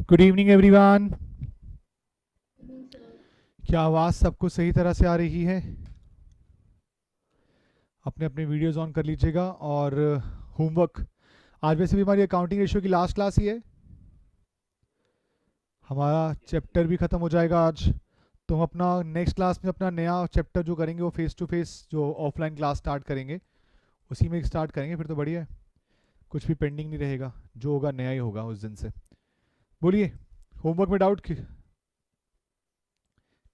Good evening everyone. क्या आवाज़ सबको सही तरह से आ रही है? अपने अपने वीडियोस ऑन कर लीजिएगा। और होमवर्क, आज वैसे भी हमारी अकाउंटिंग रेशियो की लास्ट क्लास ही है। हमारा चैप्टर भी ख़त्म हो जाएगा आज। तो हम अपना नेक्स्ट क्लास में अपना नया चैप्टर जो करेंगे वो फेस टू फेस जो ऑफलाइन क्लास स्टार्ट करेंगे उसी में स्टार्ट करेंगे। फिर तो बढ़िया है, कुछ भी पेंडिंग नहीं रहेगा, जो होगा नया ही होगा उस दिन से। बोलिए, होमवर्क में डाउट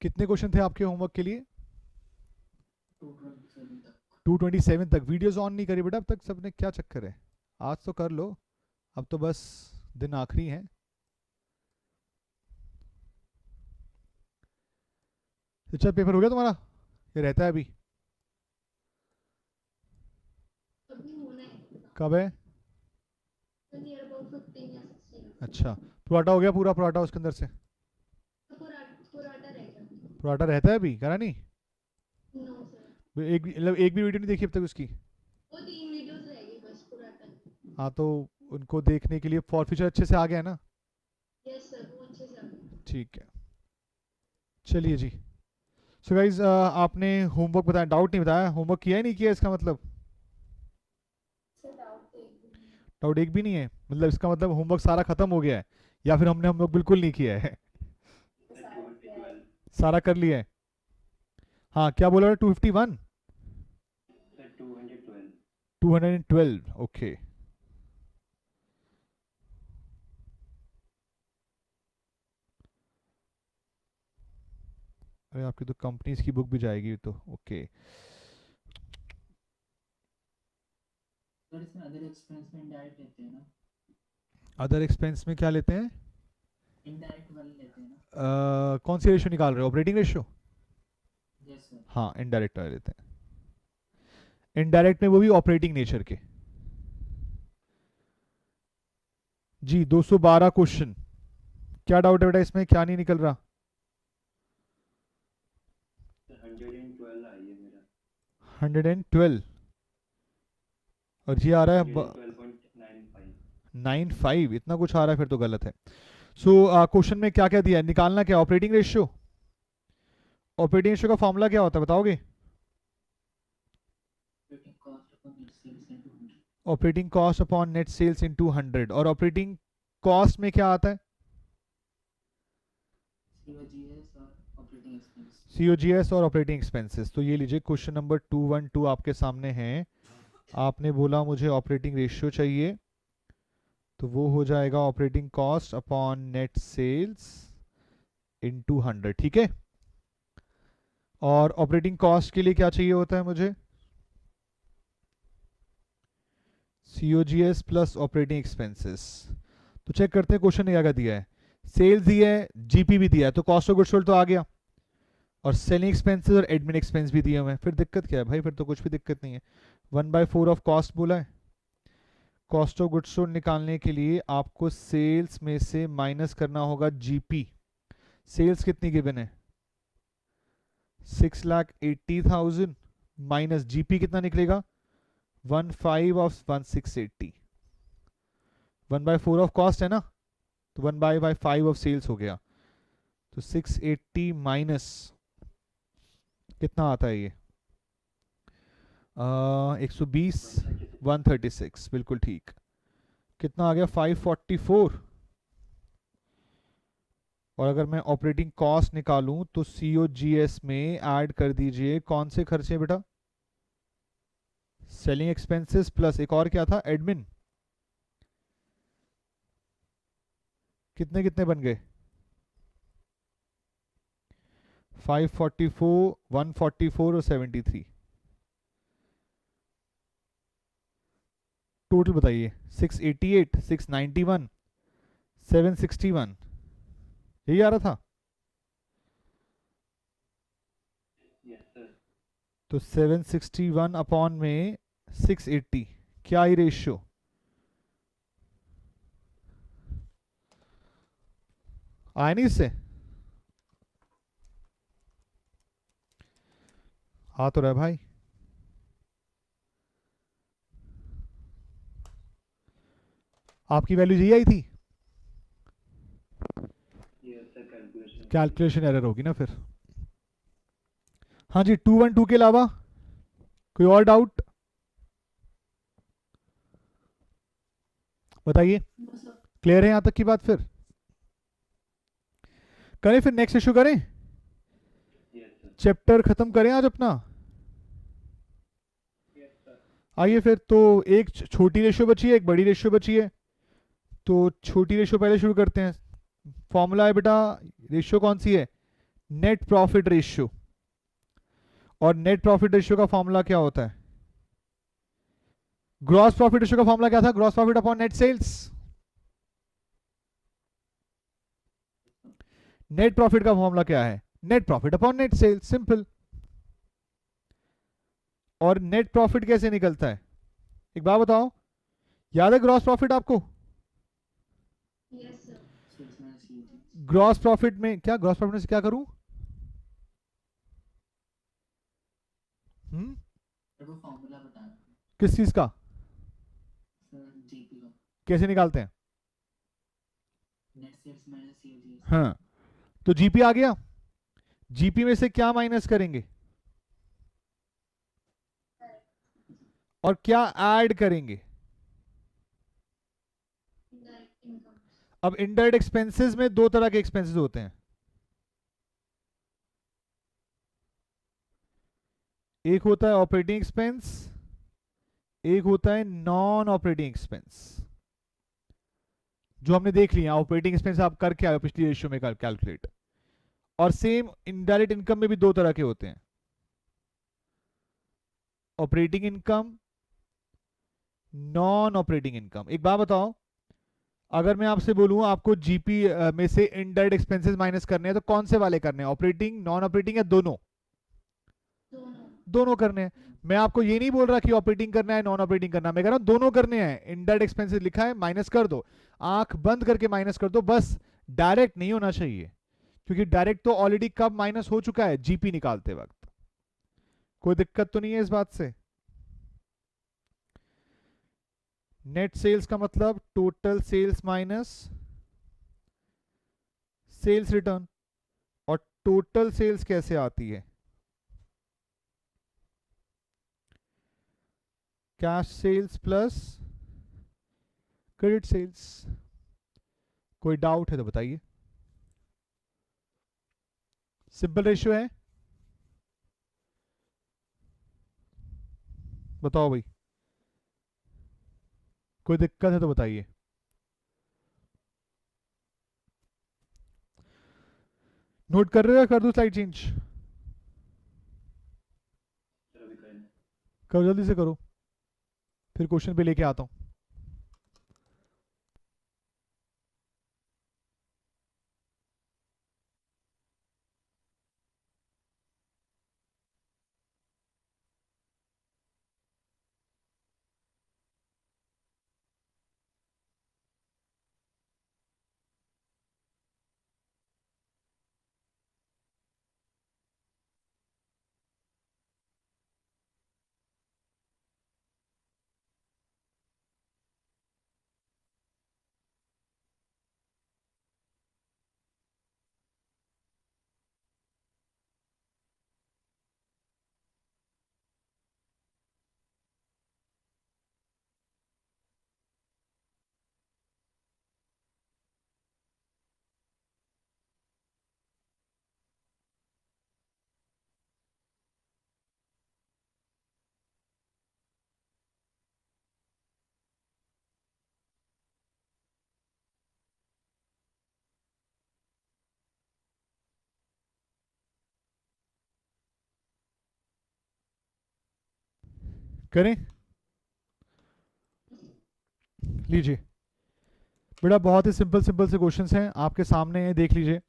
कितने क्वेश्चन थे आपके होमवर्क के लिए? 227 तक वीडियोस ऑन नहीं करी बेटा अब तक सबने, क्या चक्कर है? आज तो कर लो, अब तो बस दिन आखिरी है। अच्छा, पेपर हो गया तुम्हारा? ये रहता है अभी? कब है? अच्छा, पुराटा हो गया पूरा? पुराटा उसके अंदर से पुराटा रहता है अभी, करा नहीं? मतलब एक भी वीडियो नहीं देखी अब तक उसकी? हाँ तो उनको देखने के लिए फॉर फ्यूचर अच्छे से आ गया है ना? ठीक है, चलिए जी। सो गाइज, आपने होमवर्क बताया, डाउट नहीं बताया, होमवर्क किया ही नहीं किया इसका मतलब? डाउट एक भी नहीं है? मतलब इसका मतलब होमवर्क सारा खत्म हो गया है, या फिर हमने होमवर्क बिल्कुल नहीं किया है? सारा कर लिया है? हाँ, क्या बोला? 251? 212, ओके। अरे आपकी तो कंपनीज की बुक भी जाएगी तो, ओके। सर इसमें अदर एक्सपेंस में इनडायरेक्ट लेते हैं ना? अदर एक्सपेंस में क्या लेते हैं? इनडायरेक्ट वाले लेते हैं ना? कौन सी रेशियो निकाल रहे हो, ऑपरेटिंग रेशियो? Yes sir. हाँ, इनडायरेक्ट वाले लेते हैं। इनडायरेक्ट में वो भी ऑपरेटिंग नेचर के। जी, 212 क्वेश्चन। क्या डाउट है बेटा इसमें, क्या नहीं निकल रहा? 112? और जी आ रहा है 95? इतना कुछ आ रहा है फिर तो गलत है। सो क्वेश्चन में क्या क्या दिया है, निकालना क्या? Operating ratio. ऑपरेटिंग रेशियो का फॉर्मूला क्या होता है बताओगे? Operating cost upon net sales into 100। Operating cost upon net sales into 100। और ऑपरेटिंग कॉस्ट में क्या आता है? सीओजीएस और ऑपरेटिंग एक्सपेंस। सीओजीएस और ऑपरेटिंग एक्सपेंसेस। तो ये लीजिए, क्वेश्चन नंबर 212 आपके सामने है। आपने बोला मुझे ऑपरेटिंग रेशियो चाहिए, तो वो हो जाएगा operating cost upon net sales into 100, ठीक है। और ऑपरेटिंग कॉस्ट के लिए क्या चाहिए होता है मुझे? COGS plus operating expenses. तो चेक करते हैं क्वेश्चन ने क्या क्या दिया है। सेल्स दिया है, जीपी भी दिया है, तो कॉस्ट ऑफ गुड्स सोल्ड तो आ गया। और सेलिंग एक्सपेंसेस और एडमिन एक्सपेंस भी दिए हुए हैं। फिर दिक्कत क्या है भाई? फिर तो कुछ भी दिक्कत नहीं है। 1/4 ऑफ कॉस्ट बोला है। कॉस्ट ऑफ गुड्स सोल्ड निकालने के लिए आपको सेल्स में से माइनस करना होगा जीपी। सेल्स कितनी गिवन है? 6,80,000 माइनस जीपी कितना निकलेगा? 1/5 ऑफ 1,680। 1/4 ऑफ कॉस्ट है ना, तो 1/5 ऑफ सेल्स हो गया। तो 680 माइनस कितना आता है ये? 120, 136, बिल्कुल ठीक। कितना आ गया? 544। और अगर मैं ऑपरेटिंग कॉस्ट निकालूं तो सीओजीएस में ऐड कर दीजिए कौन से खर्चे बेटा? सेलिंग एक्सपेंसेस प्लस एक और क्या था, एडमिन। कितने कितने बन गए? 544, 144 और 73। टोटल बताइए। 688, 691, 761, यही आ रहा था। तो 761 अपॉन में 680, क्या ही रेशियो? आया नहीं इससे? आ तो रहा है भाई। आपकी वैल्यू यही आई थी? कैलकुलेशन एरर होगी ना फिर। हाँ जी, 212 के अलावा कोई और डाउट बताइए। No, sir. क्लियर है यहां तक की बात? फिर करें, फिर नेक्स्ट इशू करें, चैप्टर खत्म करें आज अपना। आइए फिर, तो एक छोटी रेशियो बची है, एक बड़ी रेशियो बची है। तो छोटी रेशियो पहले शुरू करते हैं। फॉर्मूला है बेटा, रेशियो कौन सी है? Net profit ratio. और नेट प्रॉफिट रेशियो का फॉर्मूला क्या होता है? ग्रॉस प्रॉफिट रेशियो का फॉर्मूला क्या था? Gross profit upon net sales. Net profit का फॉर्मूला क्या है? Net profit upon net sales, simple. और नेट प्रॉफिट कैसे निकलता है? एक बात बताओ, याद है ग्रॉस प्रॉफिट आपको? Yes, sir. Sales minus COGS. Gross profit में क्या, ग्रॉस प्रॉफिट में से क्या करूं? सर वो फॉर्मूला बता रहा हूँ किस चीज का? सर, जीपी का। कैसे निकालते हैं? Net sales minus COGS। हाँ, तो जीपी आ गया। जीपी में से क्या माइनस करेंगे और क्या ऐड करेंगे? अब इनडायरेक्ट एक्सपेंसेस में दो तरह के एक्सपेंसेस होते हैं। एक होता है ऑपरेटिंग एक्सपेंस, एक होता है नॉन ऑपरेटिंग एक्सपेंस। जो हमने देख लिया, ऑपरेटिंग एक्सपेंस आप करके आए हो पिछली रेशियो में कैलकुलेट। और सेम इनडायरेक्ट इनकम में भी दो तरह के होते हैं, operating income, non operating income. एक बात बताओ, अगर मैं आपसे बोलूं आपको जीपी में से इनडायरेक्ट एक्सपेंसेस माइनस करने हैं, तो कौन से वाले करने हैं? ऑपरेटिंग, नॉन ऑपरेटिंग, या दोनों? दोनों करने हैं। मैं आपको ये नहीं बोल रहा कि ऑपरेटिंग करना है, नॉन ऑपरेटिंग करना है, मैं कह रहा हूं दोनों करने हैं। इनडायरेक्ट एक्सपेंसेस लिखा है, माइनस कर दो, आंख बंद करके माइनस कर दो, बस डायरेक्ट नहीं होना चाहिए, क्योंकि डायरेक्ट तो ऑलरेडी कब माइनस हो चुका है, जीपी निकालते वक्त। कोई दिक्कत तो नहीं है इस बात से? नेट सेल्स का मतलब total sales minus sales return. और टोटल सेल्स कैसे आती है? Cash sales plus credit sales. कोई डाउट है तो बताइए। सिंपल रेशियो है, बताओ भाई। कोई दिक्कत है तो बताइए। नोट कर रहे हो या कर दूं स्लाइड चेंज? करो, जल्दी से करो, फिर क्वेश्चन पे लेके आता हूं। करें, लीजिए बेटा, बहुत ही सिंपल सिंपल से क्वेश्चंस हैं आपके सामने हैं, देख लीजिए।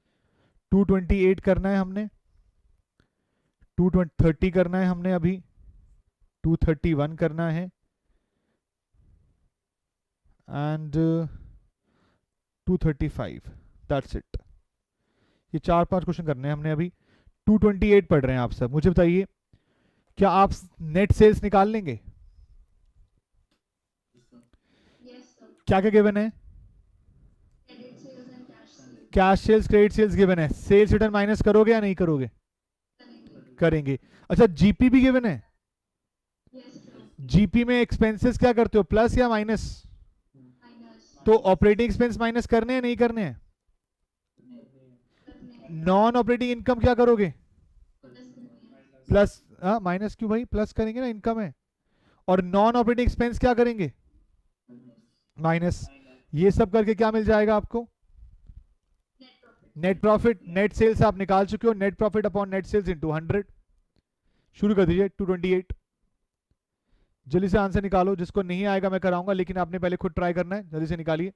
228 करना है हमने, 230 करना है हमने अभी, 231 करना है, एंड 235। That's it. ये 4-5 क्वेश्चन करने हैं हमने अभी। 228 पढ़ रहे हैं आप सब। मुझे बताइए, क्या आप नेट सेल्स निकाल लेंगे? क्या क्या गिवन है? Cash sales credit sales given है, सेल्स रिटर्न माइनस करोगे या नहीं करोगे? करेंगे। अच्छा जीपी भी गिवन है, जीपी में एक्सपेंसेस क्या करते हो, प्लस या माइनस? तो ऑपरेटिंग एक्सपेंस माइनस करने हैं नहीं करने हैं? नॉन ऑपरेटिंग इनकम क्या करोगे? प्लस। हाँ माइनस क्यों भाई, प्लस करेंगे ना, इनकम है। और नॉन ऑपरेटिंग एक्सपेंस क्या करेंगे? माइनस। ये सब करके क्या मिल जाएगा आपको? Net profit. नेट सेल्स आप निकाल चुके हो, net profit upon net sales into 100। शुरू कर दीजिए 228। जल्दी से आंसर निकालो, जिसको नहीं आएगा मैं कराऊंगा, लेकिन आपने पहले खुद ट्राई करना है, जल्दी से निकालिए।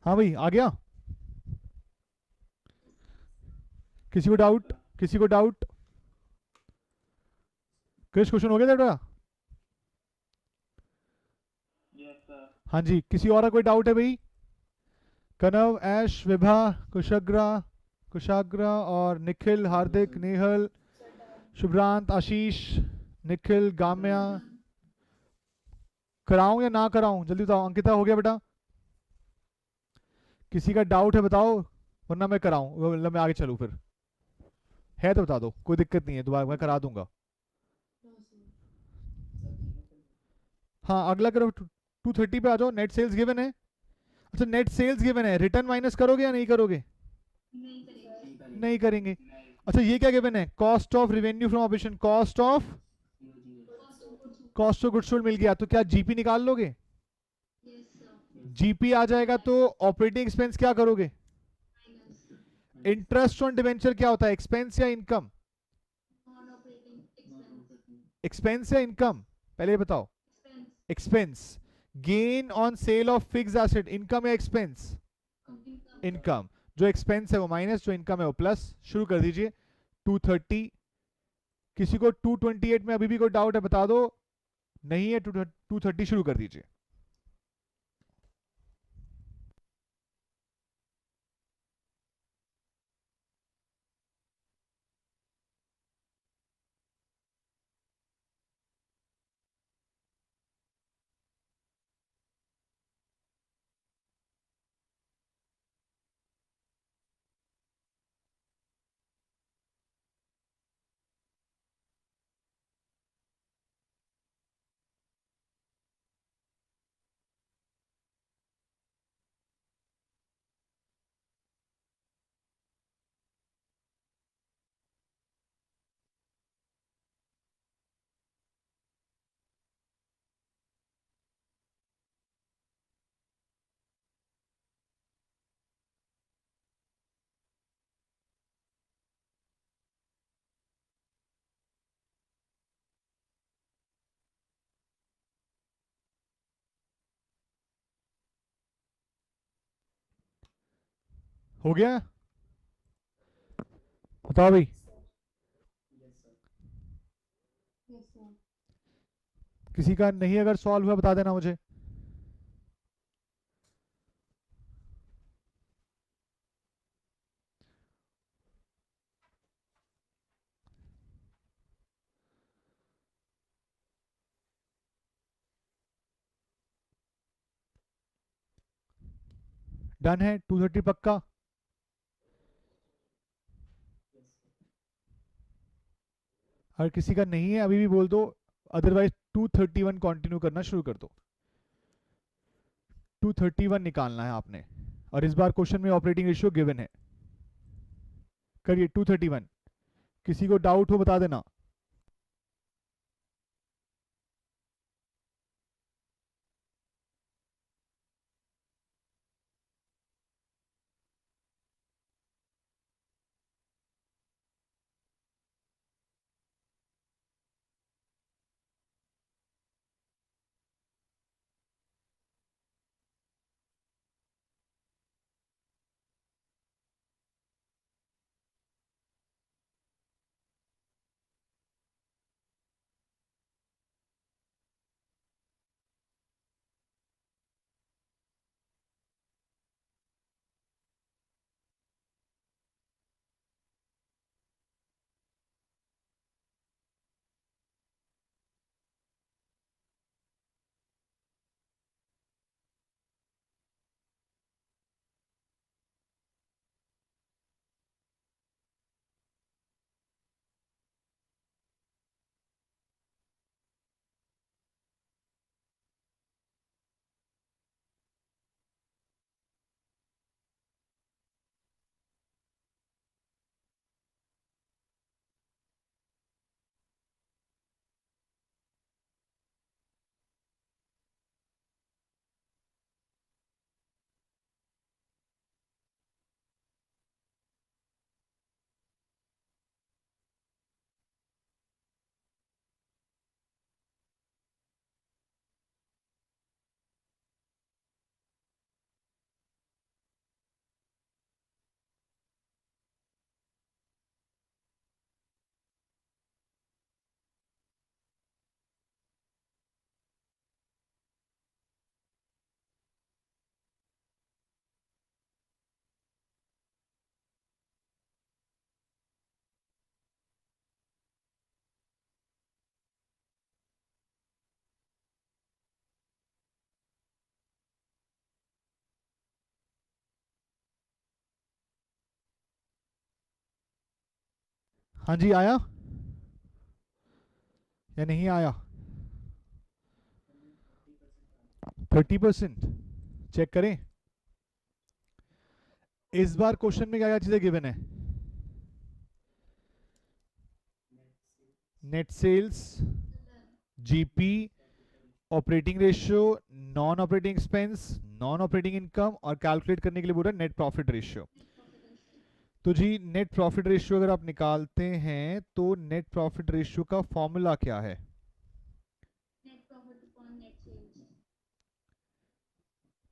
हाँ भाई आ गया, किसी को डाउट? किसी को डाउट? क्रिश क्वेश्चन हो गया तेरा? हाँ जी, किसी और का कोई डाउट है भाई? कनव, ऐश, विभा, कुशाग्रा, कुशाग्रा और निखिल, हार्दिक, नेहल, शुभ्रांत, आशीष, निखिल, गाम्या। कराऊं या ना कराऊं, जल्दी बताओ। अंकिता हो गया बेटा? किसी का डाउट है बताओ, वरना मैं कराऊं, मतलब मैं आगे चलूं फिर। है तो बता दो, कोई दिक्कत नहीं है, दोबारा मैं करा दूंगा। हाँ अगला करो, 230 पे आ जाओ। नेट सेल्स गिवन है। अच्छा नेट सेल्स गिवन है, रिटर्न माइनस करोगे या नहीं करोगे? नहीं करेंगे। अच्छा ये क्या गिवन है, cost of revenue from operation, cost of goods sold मिल गया, तो क्या जीपी निकाल लोगे? जीपी आ जाएगा तो ऑपरेटिंग एक्सपेंस क्या करोगे? इंटरेस्ट ऑन डिवेंचर क्या होता है, एक्सपेंस या इनकम? एक्सपेंस या इनकम, पहले ये बताओ। Expense. Gain on sale of fix asset, income या एक्सपेंस? इनकम। जो एक्सपेंस है वो माइनस, जो इनकम है वो प्लस। शुरू कर दीजिए 230। किसी को 228 में अभी भी कोई डाउट है बता दो, नहीं है 230 शुरू कर दीजिए। हो गया? बताओ भाई। किसी का नहीं अगर सॉल्व हुआ बता देना मुझे। डन है 230 पक्का? अगर किसी का नहीं है अभी भी बोल दो, अदरवाइज 231 कंटिन्यू करना शुरू कर दो। 231 निकालना है आपने। और इस बार क्वेश्चन में ऑपरेटिंग रेशियो गिवन है। करिए 231। किसी को डाउट हो बता देना। हाँ जी, आया या नहीं आया? 30%। चेक करें। इस बार क्वेश्चन में क्या क्या चीजें गिवन है? Net sales, GP, operating ratio, non operating expense, non operating income, और कैलकुलेट करने के लिए बोल रहा है नेट प्रॉफिट रेशियो। तो जी नेट प्रॉफिट रेशियो अगर आप निकालते हैं तो नेट प्रॉफिट रेशियो का फॉर्मूला क्या है?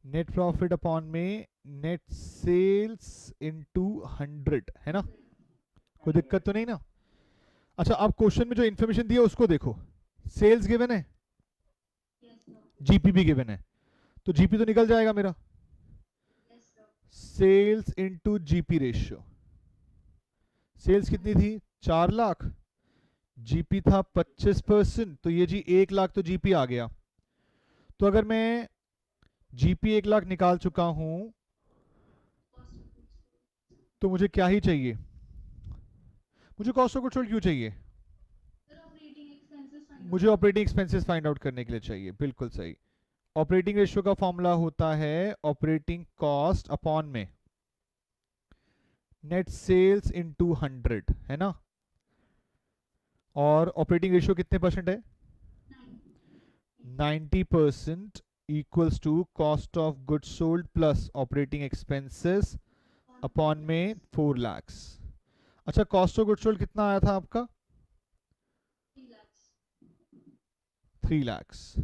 नेट प्रॉफिट अपॉन में नेट सेल्स इनटू 100, है ना? कोई दिक्कत तो नहीं ना? अच्छा, आप क्वेश्चन में जो इन्फॉर्मेशन दिया उसको देखो। सेल्स गिवन है, जीपी भी गिवन है, तो जीपी तो निकल जाएगा मेरा। Sales into GP ratio. Sales कितनी थी? 4 लाख। जीपी था 25%, तो ये जी 1 लाख तो जीपी आ गया। तो अगर मैं जीपी 1 लाख निकाल चुका हूं तो मुझे क्या ही चाहिए? मुझे कॉस्ट ऑफ गुड्स सोल्ड क्यों चाहिए? मुझे ऑपरेटिंग एक्सपेंसेस फाइंड आउट करने के लिए चाहिए। बिल्कुल सही। ऑपरेटिंग रेशियो का फॉर्मूला होता है ऑपरेटिंग कॉस्ट अपॉन में नेट सेल्स इनटू 100, है ना? और ऑपरेटिंग रेशियो कितने परसेंट है? 90% equals to cost of goods sold plus operating expenses upon में 4 lakhs। अच्छा, कॉस्ट ऑफ गुड्स सोल्ड कितना आया था आपका? 3 lakhs।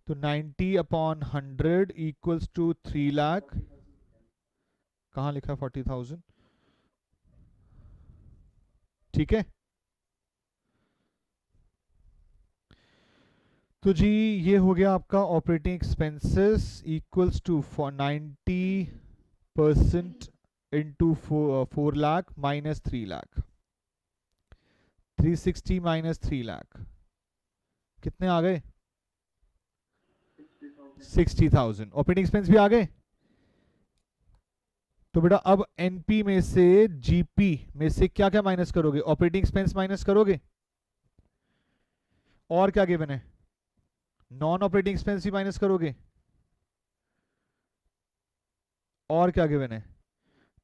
तो 90 अपॉन 100 इक्वल्स टू 3 लाख। कहाँ लिखा है 40,000? ठीक है। तो जी ये हो गया आपका operating expenses equals to 90% into 4 lakh minus 3 lakh. 360 minus 3 lakh कितने आ गए? 60,000। ऑपरेटिंग एक्सपेंस भी आ गए। तो बेटा अब एनपी में से जीपी में से क्या क्या माइनस करोगे? ऑपरेटिंग एक्सपेंस माइनस करोगे। और क्या गिवन है? नॉन ऑपरेटिंग एक्सपेंस भी माइनस करोगे। और क्या गिवन है?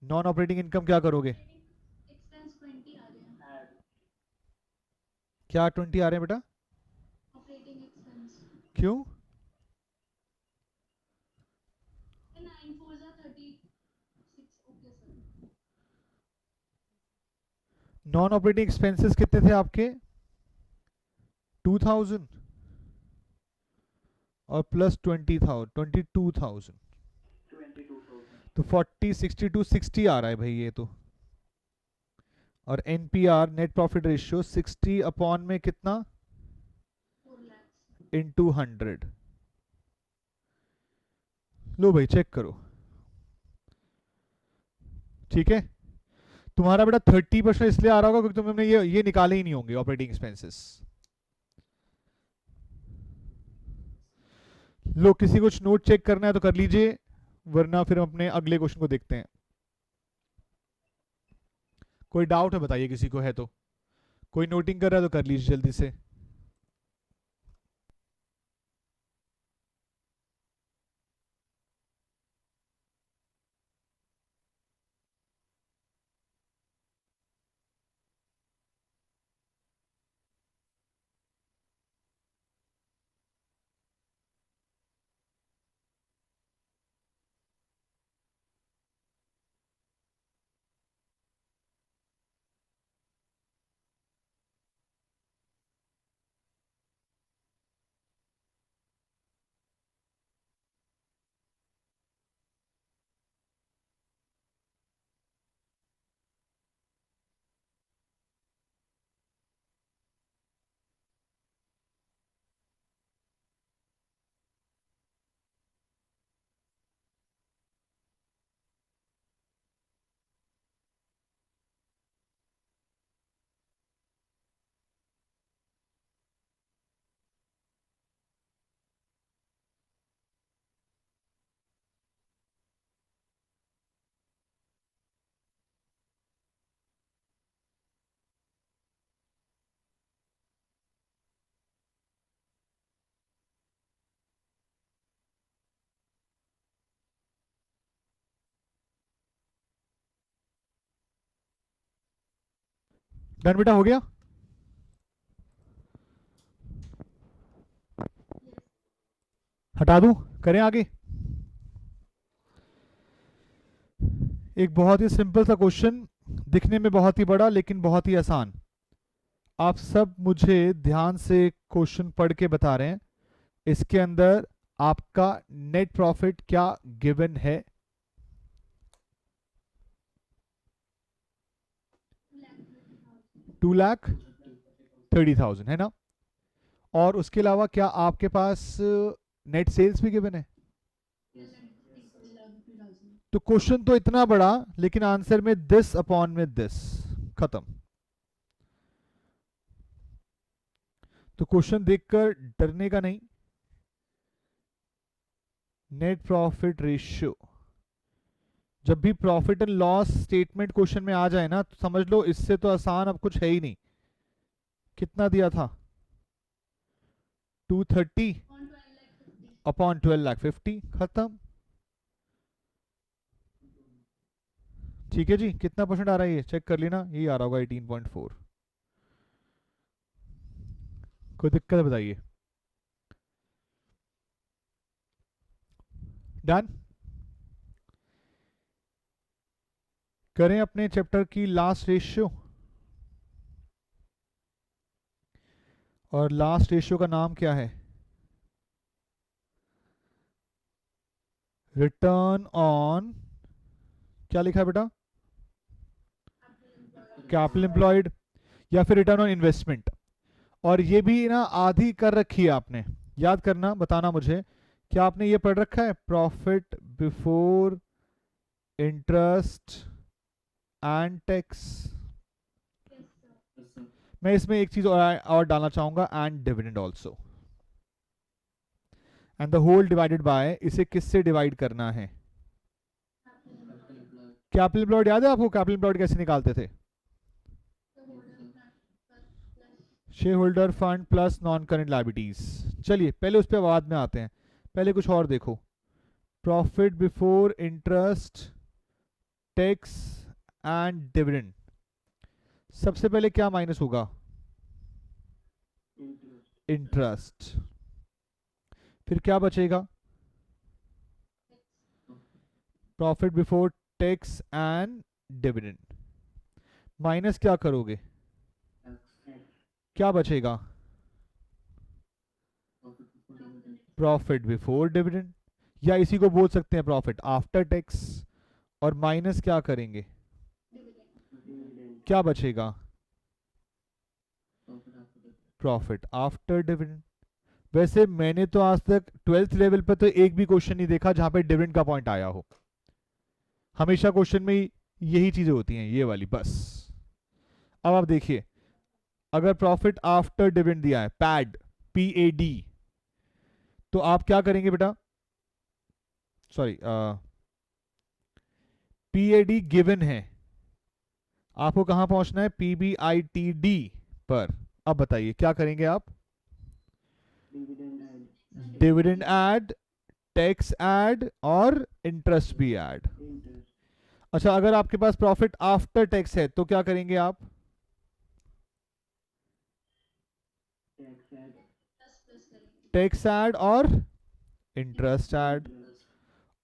नॉन ऑपरेटिंग इनकम क्या करोगे? एक्सपेंस 20 आ रहे हैं, क्या 20 आ रहे हैं बेटा? ऑपरेटिंग एक्सपेंस क्यों? 9 4 36, okay sir. Non operating expenses कितने थे आपके? 2000 और प्लस 20,000 22,000, तो 40 62 60 आ रहा है भाई ये तो। और NPR net profit ratio 60 upon में कितना? 4 lakhs इनटू 100। लो भाई चेक करो, ठीक है। तुम्हारा बेटा 30% इसलिए आ रहा होगा क्योंकि तुमने ये निकाले ही नहीं होंगे ऑपरेटिंग एक्सपेंसेस। लो, किसी कुछ नोट चेक करना है तो कर लीजिए, वरना फिर हम अपने अगले क्वेश्चन को देखते हैं। कोई डाउट है बताइए, किसी को है तो। कोई नोटिंग कर रहा है तो कर लीजिए जल्दी से। डन बेटा, हो गया? हटा दूं, करें आगे? एक बहुत ही सिंपल सा क्वेश्चन, दिखने में बहुत ही बड़ा लेकिन बहुत ही आसान। आप सब मुझे ध्यान से क्वेश्चन पढ़ के बता रहे हैं, इसके अंदर आपका नेट प्रॉफिट क्या गिवन है? 2,30,000 है ना? और उसके अलावा क्या आपके पास नेट सेल्स भी गिवन है? तो क्वेश्चन तो इतना बड़ा लेकिन आंसर में दिस अपॉन में दिस, खत्म। तो क्वेश्चन देखकर डरने का नहीं। नेट प्रॉफिट रेशियो, जब भी profit and loss statement question में आ जाए ना, तो समझ लो इससे तो आसान अब कुछ है ही नहीं। कितना दिया था? 230 अपॉन 12,50, खत्म। ठीक है जी, कितना परसेंट आ रहा है ये चेक कर लेना, ये आ रहा होगा 18.4। कोई दिक्कत है बताइए? डन। करें अपने चैप्टर की लास्ट रेशियो, और लास्ट रेशियो का नाम क्या है? रिटर्न ऑन, क्या लिखा है बेटा? कैपिटल एम्प्लॉयड, या फिर रिटर्न ऑन इन्वेस्टमेंट। और ये भी ना आधी कर रखी है आपने, याद करना, बताना मुझे, क्या आपने ये पढ़ रखा है? Profit before interest and tax. मैं इसमें एक चीज और डालना चाहूंगा, and dividend also, and the whole divided by, इसे किससे डिवाइड करना है? कैपिटल एम्प्लॉयड याद है आपको? कैपिटल एम्प्लॉयड कैसे निकालते थे? Share holder fund plus non current liabilities. चलिए पहले उस पर बाद में आते हैं, पहले कुछ और देखो। Profit before interest, tax and dividend. सबसे पहले क्या माइनस होगा? इंटरेस्ट। फिर क्या बचेगा? Profit before tax and dividend. Minus क्या करोगे? क्या बचेगा? प्रॉफिट बिफोर डिविडेंड, या इसी को बोल सकते हैं प्रॉफिट आफ्टर टैक्स। और माइनस क्या करेंगे? क्या बचेगा? Profit after dividend. वैसे मैंने तो आज तक 12th लेवल पे तो एक भी क्वेश्चन नहीं देखा जहां पे डिविडेंड का पॉइंट आया हो। हमेशा क्वेश्चन में यही चीजें होती हैं, ये वाली बस। अब आप देखिए, अगर प्रॉफिट आफ्टर डिविडेंड दिया है पैड, PAD, तो आप क्या करेंगे बेटा? सॉरी, PAD गिवन है, आपको कहां पहुंचना है? PBITD पर। अब बताइए क्या करेंगे आप? डिविडेंड ऐड, टैक्स ऐड और इंटरेस्ट भी ऐड। अच्छा, अगर आपके पास प्रॉफिट आफ्टर टैक्स है तो क्या करेंगे आप? टैक्स ऐड और इंटरेस्ट ऐड।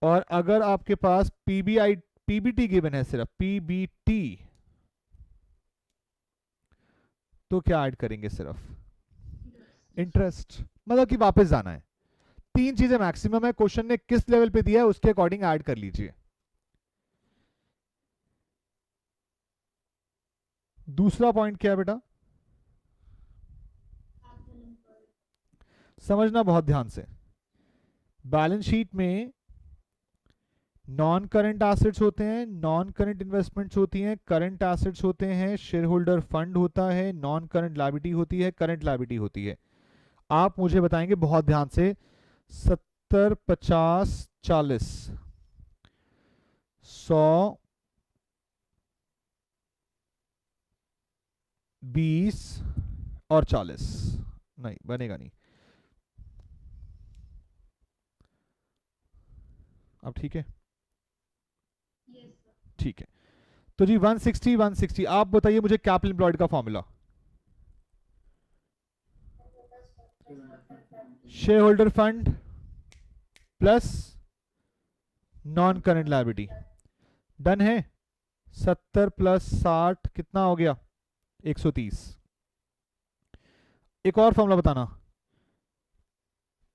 और अगर आपके पास PBT गिवन है, सिर्फ PBT, तो क्या ऐड करेंगे? सिर्फ इंटरेस्ट। मतलब कि वापस जाना है। तीन चीजें मैक्सिमम है, क्वेश्चन ने किस लेवल पे दिया है उसके अकॉर्डिंग ऐड कर लीजिए। दूसरा पॉइंट क्या है बेटा? समझना बहुत ध्यान से। बैलेंस शीट में नॉन करंट एसेट्स होते हैं, नॉन करंट इन्वेस्टमेंट्स होती हैं, करंट एसेट्स होते हैं, शेयर होल्डर फंड होता है, नॉन करंट लायबिलिटी होती है, करंट लायबिलिटी होती है। आप मुझे बताएंगे बहुत ध्यान से, 70, 50, 40, 100, 20 और 40। नहीं बनेगा नहीं। अब ठीक है? Yes, sir. ठीक है। तो जी 160, 160, आप बताइए मुझे कैपिटल एम्प्लॉयड का formula. Share holder fund plus non current liability. Done है? 70 प्लस 60 कितना हो गया? 130। एक और फॉर्मूला बताना,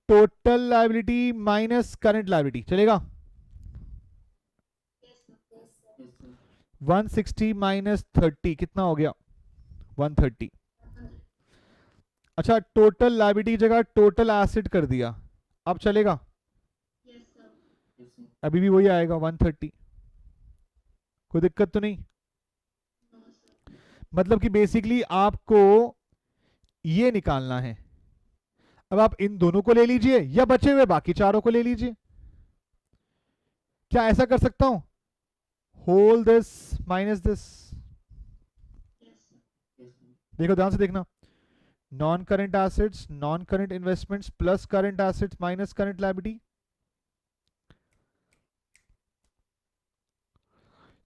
total liability minus current liability, चलेगा? Yes, sir. 160 माइनस 30 कितना हो गया? 130। अच्छा, टोटल लायबिलिटी की जगह टोटल एसेट कर दिया, अब चलेगा? Yes, sir. अभी भी वही आएगा 130। कोई दिक्कत तो नहीं? No, sir. मतलब कि बेसिकली आपको ये निकालना है। अब आप इन दोनों को ले लीजिए या बचे हुए बाकी चारों को ले लीजिए। क्या ऐसा कर सकता हूं? Whole this minus this. Yes, sir. देखो ध्यान से देखना, non current assets, non current investments plus current assets minus current liability.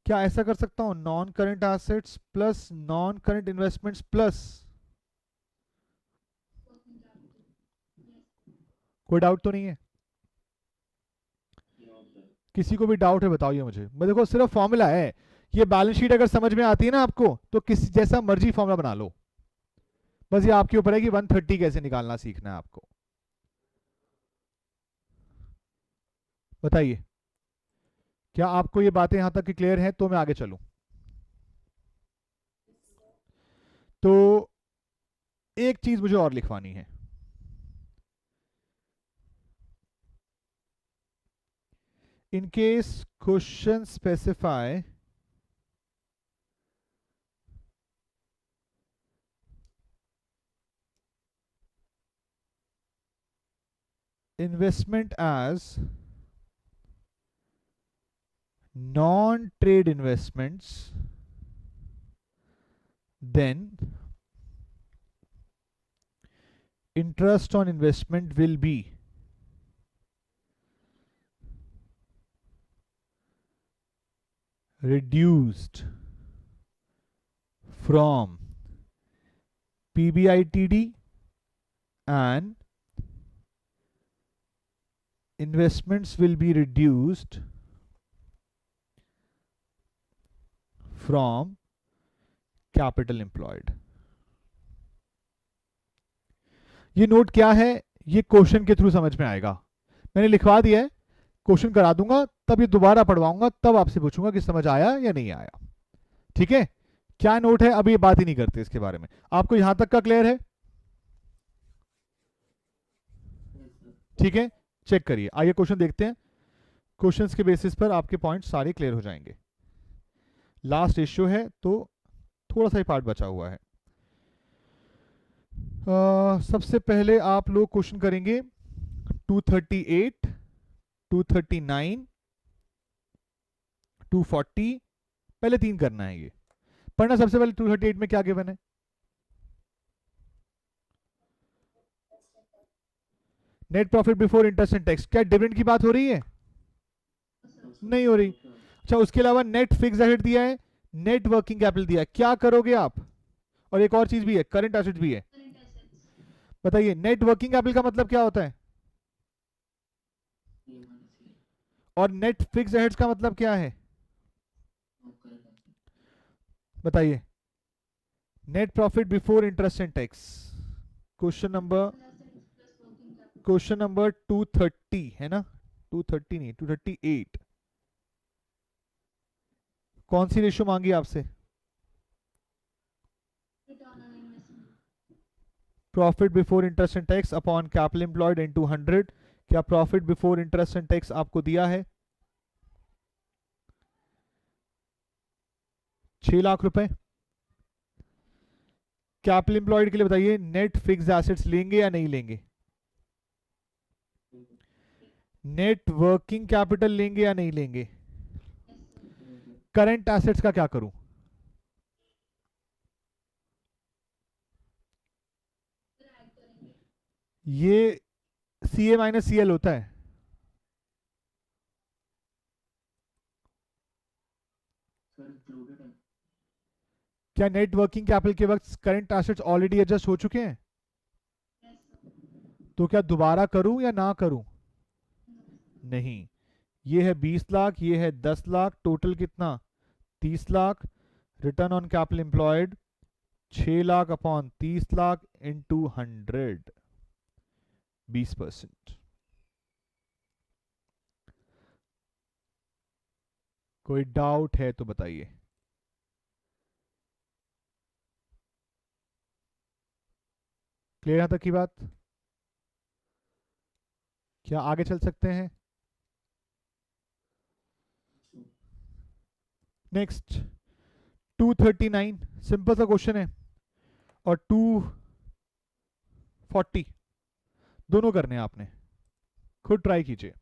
क्या ऐसा कर सकता हूं? Non current assets plus non current investments plus. Working capital. Yes. कोई डाउट तो नहीं है? किसी को भी डाउट है बताओ ये मुझे। मैं देखो सिर्फ फॉर्मूला है, ये बैलेंस शीट अगर समझ में आती है ना आपको तो किस जैसा मर्जी फॉर्मूला बना लो, बस ये आपके ऊपर है कि 130 कैसे निकालना सीखना है आपको। बताइए, क्या आपको ये बातें यहां तक की क्लियर हैं? तो मैं आगे चलूं। तो एक चीज मुझे और लिखवानी है। In case question specify investment as non-trade investments, then interest on investment will be reduced from PBITD and investments will be reduced from capital employed. ये नोट क्या है, ये क्वेश्चन के थ्रू समझ में आएगा. मैंने लिखवा दिया है, क्वेश्चन करा दूंगा, तब ये दोबारा पढ़वाऊंगा, तब आपसे पूछूंगा कि समझ आया या नहीं आया. ठीक है, क्या नोट है अभी ये बात ही नहीं करते इसके बारे में. आपको यहां तक का क्लियर है? Yes, sir. ठीक है, चेक करिए. आइए क्वेश्चन देखते हैं. क्वेश्चंस के बेसिस पर आपके पॉइंट सारे क्लियर हो जाएंगे. लास्ट इश्यू है तो थोड़ा सा ही पार्ट बचा हुआ है. सबसे पहले आप लोग क्वेश्चन करेंगे 238, 239, 240. पहले 3 करना है. ये पढ़ना. सबसे पहले 238 में क्या गिवन है? Net profit before interest and tax. क्या डिविडेंड की बात हो रही है? नहीं हो रही. अच्छा, उसके अलावा नेट फिक्स एसेट दिया है, नेट वर्किंग कैपिटल दिया है. क्या करोगे आप? और एक और चीज भी है, करंट एसेट भी है. Current assets. बताइए, नेट वर्किंग कैपिटल का मतलब क्या होता है A minus A. और नेट फिक्स एसेट्स का मतलब क्या है? No current asset. बताइए. Net profit before interest and tax. Question number Assets plus working capital. Question number 230 है ना? 230 नहीं, 238. कौन सी रेशियो मांगी आपसे? Return on investment. Profit before interest and tax upon capital employed into 100. क्या profit before interest and tax आपको दिया है? 6 लाख रुपए. कैपिटल एम्प्लॉयड के लिए बताइए, नेट फिक्स एसेट्स लेंगे या नहीं लेंगे? नेट वर्किंग कैपिटल लेंगे या नहीं लेंगे? Yes, sir. करंट एसेट्स का क्या करूं? फिर ऐड करेंगे. ये CA माइनस CL होता है. Sir, included है. क्या नेट वर्किंग कैपिटल के वक्त करंट एसेट्स ऑलरेडी एडजस्ट हो चुके हैं? Yes, sir. तो क्या दोबारा करूं या ना करूं? No. नहीं. ये है 20 लाख, ये है 10 लाख, टोटल कितना? 30 lakh. Return on capital employed 6 lakh upon 30 lakh into 100, 20%. कोई डाउट है तो बताइए. क्लियर यहां तक की बात? क्या आगे चल सकते हैं? नेक्स्ट 239. सिंपल सा क्वेश्चन है. और 240 दोनों करने हैं आपने. खुद ट्राई कीजिए.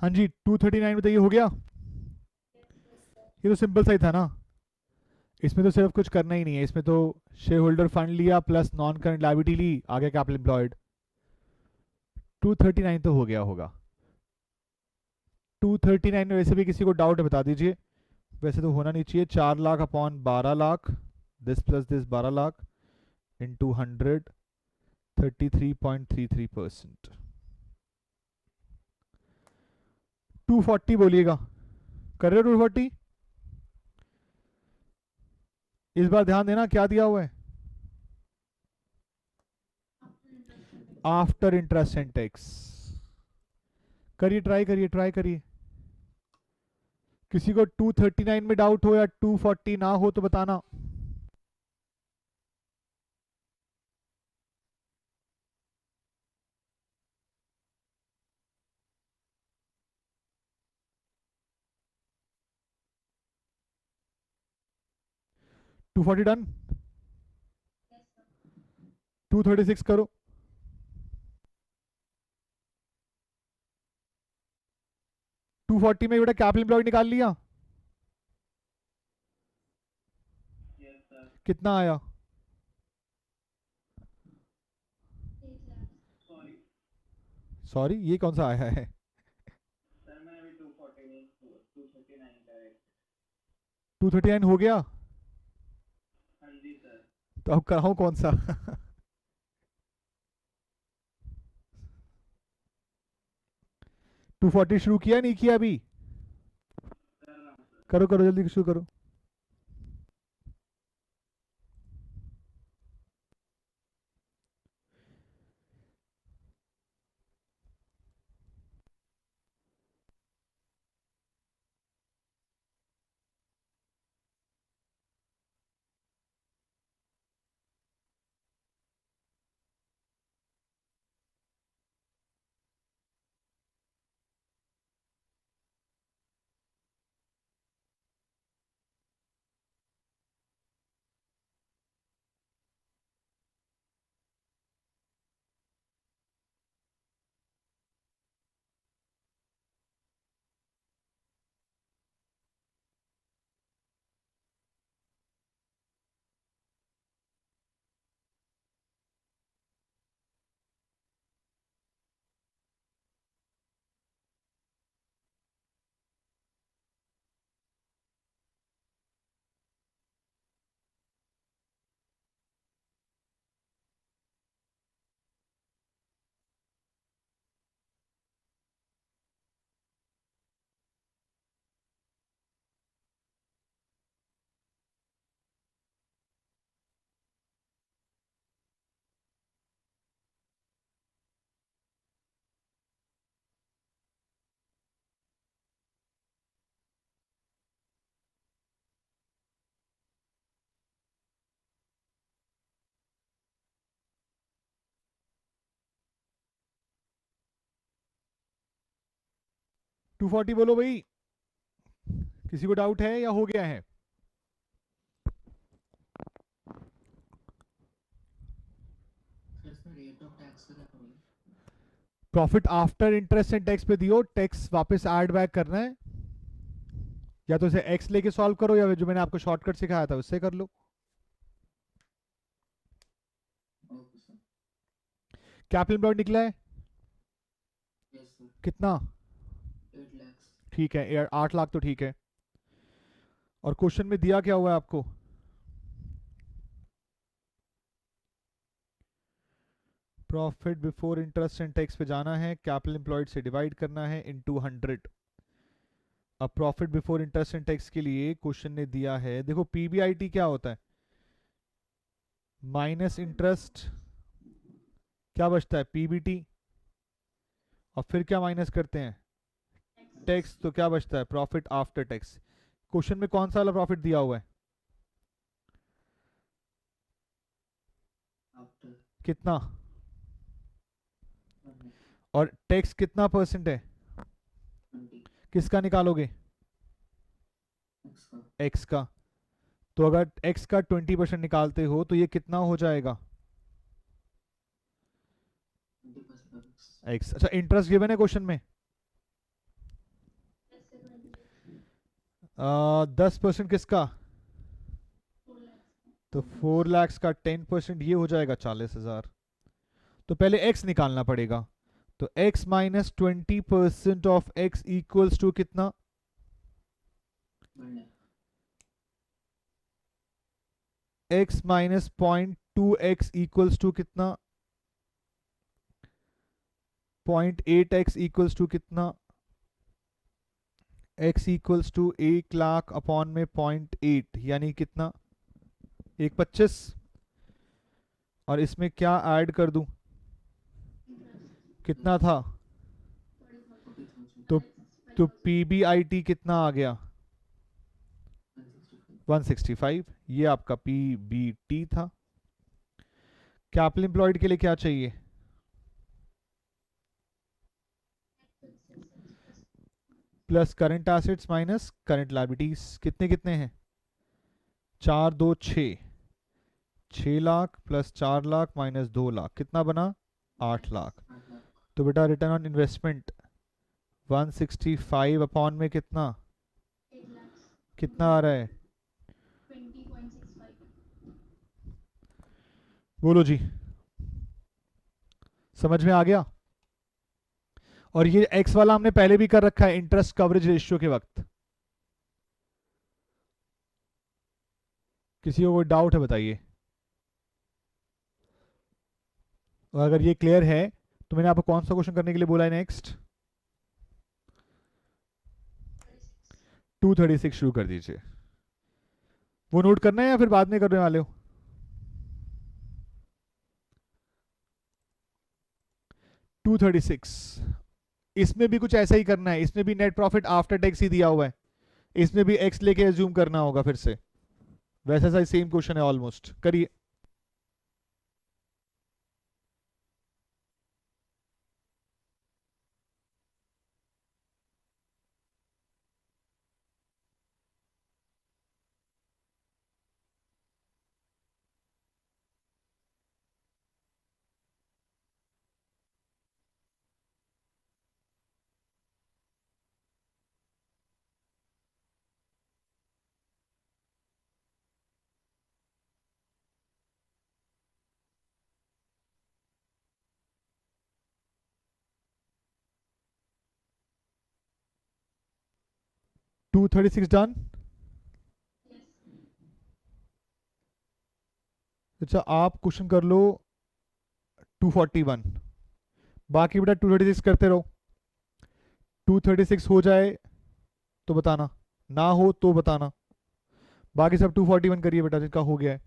हाँ जी 239 बताइए, हो गया? ये तो सिंपल सा ही था ना, इसमें तो सिर्फ कुछ करना ही नहीं है, इसमें तो शेयर होल्डर फंड लिया प्लस नॉन करंट लायबिलिटी ली, आगे कैपिटल एम्प्लॉयड। 239 तो हो गया होगा। 239 में वैसे भी किसी को डाउट है बता दीजिए, वैसे तो होना नहीं चाहिए। 4 lakh upon 12 lakh, this plus this 12 lakh into 100, 33.33%। 240 बोलिएगा, कर रहे हो 240? इस बार ध्यान देना क्या दिया हुआ है, आफ्टर इंटरेस्ट एंड टैक्स। करिए, ट्राई करिए, ट्राई करिए। किसी को 239 में डाउट हो या 240 ना हो तो बताना। To forty done. 236 करो। टू फोर्टी में बेटा कैपिटल एम्प्लॉयड निकाल लिया, कितना आया? सॉरी ये कौन सा आया है? 239 हो गया, तो अब कराऊं कौन सा? 240 शुरू किया नहीं किया अभी? करो करो जल्दी शुरू करो। टू फोर्टी बोलो भाई, किसी को डाउट है या हो गया है? सर इसमें रेट ऑफ टैक्स का क्या करोगे? Profit after interest and tax पे दियो, टैक्स वापस ऐड बैक करना है, या तो इसे एक्स लेके सॉल्व करो या जो मैंने आपको शॉर्टकट सिखाया था उससे कर लो। Okay sir. कैपिटल एम्प्लॉयड निकला है यस सर। कितना? 8 lakhs। ठीक है, 8 लाख तो ठीक है। और क्वेश्चन में दिया क्या हुआ है आपको? Profit before interest and tax पे जाना है, कैपिटल एम्प्लॉयड से डिवाइड करना है इनटू 100। अब profit before interest and tax के लिए क्वेश्चन ने दिया है, देखो पीबीआईटी क्या होता है, माइनस इंटरेस्ट, क्या बचता है? पीबीटी। और फिर क्या माइनस करते हैं? टैक्स, तो क्या बचता है? Profit after tax. क्वेश्चन में कौन सा वाला प्रॉफिट दिया हुआ है? आफ्टर कितना? 100। और टैक्स कितना परसेंट है? 20 किसका निकालोगे? एक्स का। एक्स का। तो अगर एक्स का 20% निकालते हो तो ये कितना हो जाएगा? 20% of x। एक्स। अच्छा इंटरेस्ट गिवन है क्वेश्चन में? 10% किसका? 4 lakhs. तो 4 lakhs का 10% ये हो जाएगा 40,000। तो पहले x निकालना पड़ेगा। तो x minus 20% of x equals to कितना? 1 lakh. x minus 0.2x equals to कितना? 0.8x इक्वल्स टू कितना? x equals to 1 lakh upon में 0.8 यानी कितना? 1,25। और इसमें क्या ऐड कर दूं? Interest. कितना था? 40,000. 40,000. तो 65,000. PBIT कितना आ गया? 165. 165। ये आपका PBT था। कैपिटल एम्प्लॉयड के लिए क्या चाहिए? Plus current assets minus current liabilities. कितने कितने हैं? 4 2 6। 6 लाख प्लस 4 लाख माइनस 2 लाख कितना बना? 8 लाख। 8 lakh. तो बेटा रिटर्न ऑन इन्वेस्टमेंट 165 अपॉन में कितना? 8 lakhs. कितना आ रहा है? 20.65. बोलो जी, समझ में आ गया? और ये एक्स वाला हमने पहले भी कर रखा है इंटरेस्ट कवरेज रेशियो के वक्त। किसी को कोई डाउट है बताइए। और अगर ये क्लियर है तो मैंने आपको कौन सा क्वेश्चन करने के लिए बोला है नेक्स्ट? 236 शुरू कर दीजिए। वो नोट करना है या फिर बाद में करने वाले हो? 236। इसमें भी कुछ ऐसा ही करना है। इसमें भी नेट प्रॉफिट आफ्टर टैक्स ही दिया हुआ है। इसमें भी एक्स लेके एज्यूम करना होगा फिर से। वैसा सा सेम क्वेश्चन है ऑलमोस्ट। करिए। To 36 done. Yes. अच्छा आप क्वेश्चन कर लो 241। बाकी बेटा 236 करते रहो। 236 हो जाए तो बताना, ना हो तो बताना। बाकी सब 241 करिए बेटा जिनका हो गया है।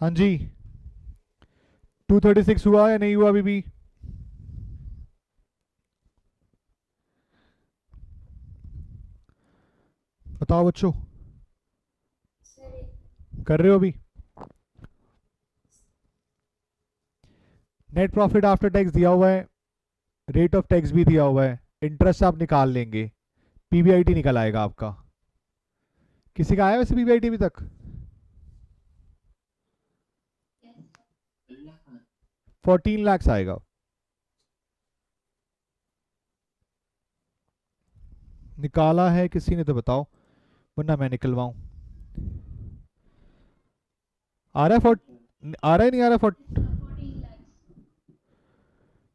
हाँ जी 236 हुआ या नहीं हुआ अभी भी? बताओ बच्चों, सर कर रहे हो अभी? नेट प्रॉफिट आफ्टर टैक्स दिया हुआ है, रेट ऑफ टैक्स भी दिया हुआ है, इंटरेस्ट आप निकाल लेंगे, पीबीआईटी निकल आएगा आपका। किसी का आया वैसे पीबीआईटी अभी तक? यस 14 लाख आएगा। निकाला है किसी ने तो बताओ, वरना मैं निकलवाऊं। आ रहा है आ रहा है नहीं आ रहा 14 lakhs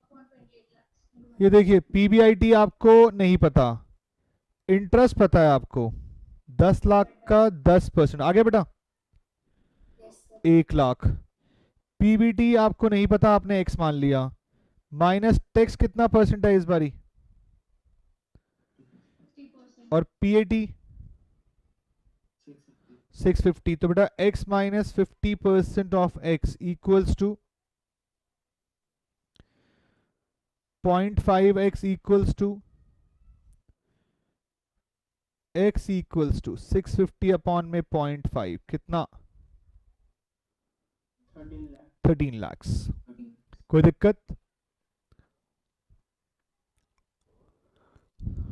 upon 28 lakhs ये देखिए पीबीआईटी आपको नहीं पता, इंटरेस्ट पता है आपको। 10 लाख का 10%, आगे बेटा यस सर 1 लाख। पीबीटी आपको नहीं पता, आपने एक्स मान लिया, माइनस टैक्स कितना परसेंट है इस बारी, 50% और पीएटी 650। तो बेटा x minus 50% of x equals to 0.5x equals to x equals to 650 upon में 0.5 कितना, 13 लाख। कोई दिक्कत?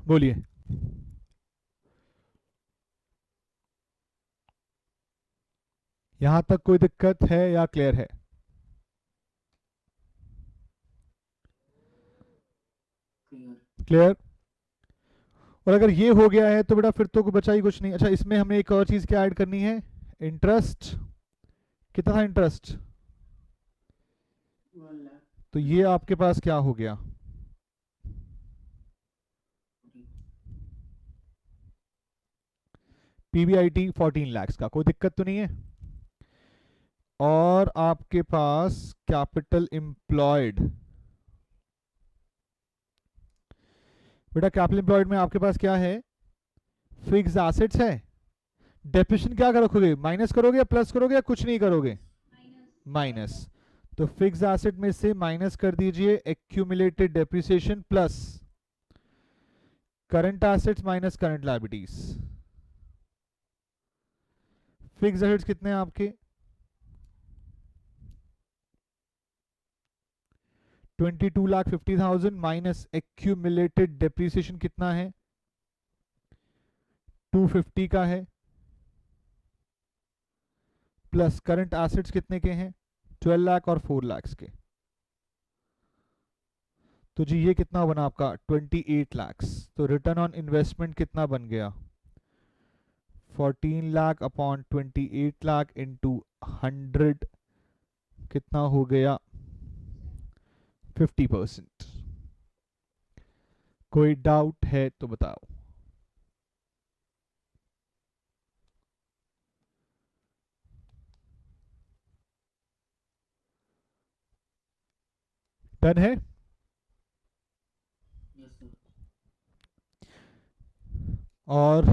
बोलिए। यहां तक कोई दिक्कत है या क्लियर है? क्लियर? और अगर ये हो गया है तो बेटा फिर तो बचा ही कुछ नहीं। अच्छा इसमें हमें एक और चीज क्या ऐड करनी है, इंटरेस्ट। कितना था इंटरेस्ट? तो ये आपके पास क्या हो गया, पीबीआईटी 14 लाख का, कोई दिक्कत तो नहीं है। और आपके पास कैपिटल एम्प्लॉयड, बेटा कैपिटल एम्प्लॉयड में आपके पास क्या है, फिक्स एसेट्स है। डेप्रिसिएशन क्या कर रखोगे, माइनस करोगे या प्लस करोगे या कुछ नहीं करोगे, माइनस। तो फिक्स एसेट में से माइनस कर दीजिए accumulated depreciation plus current assets minus current liabilities. Fix assets कितने हैं आपके, 22,50,000 माइनस एक्यूमुलेटेड डेप्रिसिएशन कितना है, 250 का है, प्लस करंट एसेट्स कितने के हैं, 12 लाख और 4 लाख के। तो जी ये कितना बना आपका, 28 लाख। तो रिटर्न ऑन इन्वेस्टमेंट कितना बन गया, 14 लाख अपॉन 28 लाख इंटू 100 कितना हो गया, 50%। कोई डाउट है तो बताओ। डन है? और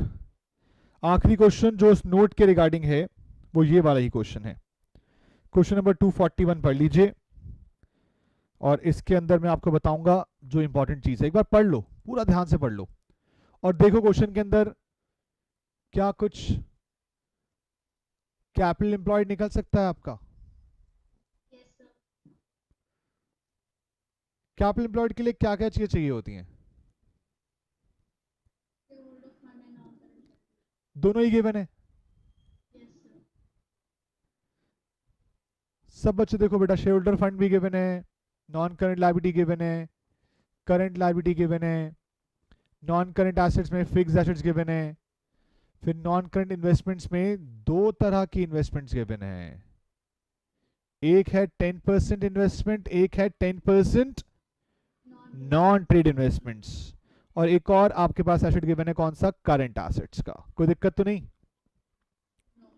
आखिरी क्वेश्चन जो उस नोट के रिगार्डिंग है वो ये वाला ही क्वेश्चन है, क्वेश्चन नंबर 241 पढ़ लीजिए। और इसके अंदर मैं आपको बताऊंगा जो इंपॉर्टेंट चीज है, एक बार पढ़ लो, पूरा ध्यान से पढ़ लो और देखो क्वेश्चन के अंदर क्या कुछ कैपिटल एम्प्लॉयड निकल सकता है आपका। यस सर कैपिटल एम्प्लॉयड के लिए क्या क्या चीजें चाहिए होती हैं, shareholder fund and all that दोनों ही गिवन है। yes sir सब बच्चे देखो बेटा, शेयर होल्डर फंड भी गिवन है, नॉन करंट लायबिलिटी गिवन है, करंट लायबिलिटी गिवन है, नॉन करंट एसेट्स में फिक्स एसेट्स गिवन है, फिर नॉन करंट इन्वेस्टमेंट्स में दो तरह की इन्वेस्टमेंट्स गिवन है, एक है 10% इन्वेस्टमेंट, एक है 10% non नॉन ट्रेड इन्वेस्टमेंट्स, और एक और आपके पास एसेट गिवन है कौन सा, करंट एसेट्स का। कोई दिक्कत तो नहीं? no